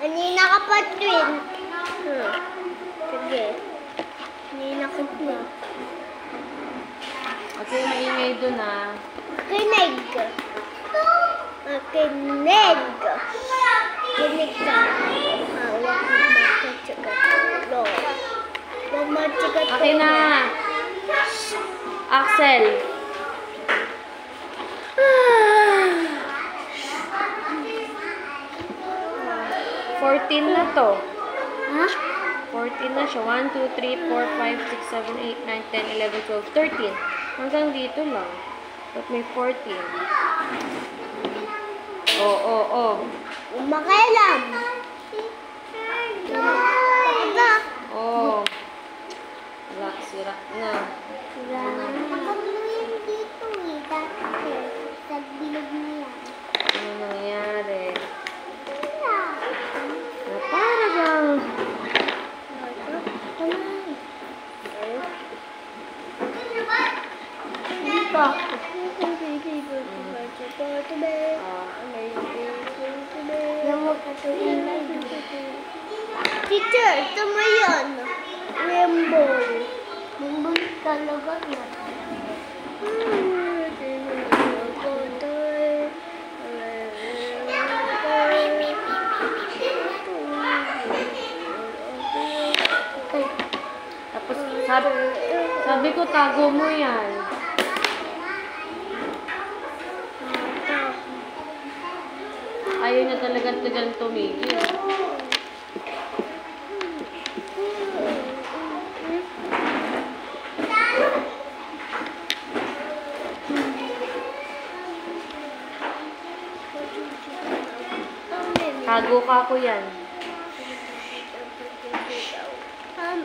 Kanina ka pa, twin. Sige. Kanina ka na. Okay, maingay doon ah. Kinig. Kinig. Kinig ka. Huwag makatsika. Huwag makatsika. Okay na. Axel. Ah. 14 na to. Ha? 14 na siya. 1, 2, 3, 4, 5, 6, 7, 8, 9, 10, 11, 12, 13. Hanggang dito lang. But may 14. Oh. Umakailam. Oh. Wala, sira na. Nakagluhin dito eh. Dati sa bilog niya. Ano nangyari? Wala. Na para bang... Dito. Teacher, ito mo yun. Rainbow. Rainbow talaga yan. Tapos sabi ko tago mo yan. Ayaw niya talagang tumigil. Tago ka ko yan.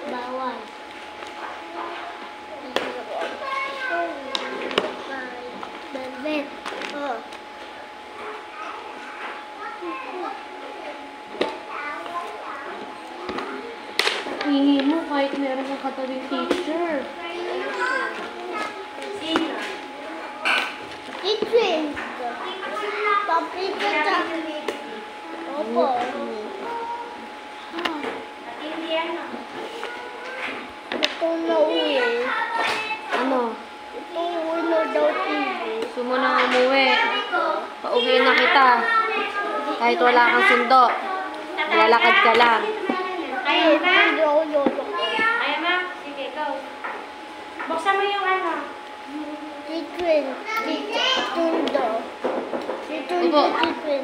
Bawal. Velvet. Oh. Ihi mo kahit meron kang katabing teacher. Teacher. Paprika ka. Opo. Ito na uwi. Ano? Ito uwi na daw TV. Gusto mo nang umuwi. Pauwiin na kita. Kahit wala kang sundo. Lalakad ka lang. Kaya na? Kaya ma? Sige, go. Buksan mo yung ano. Teacher. Tundo. Upo. Teacher.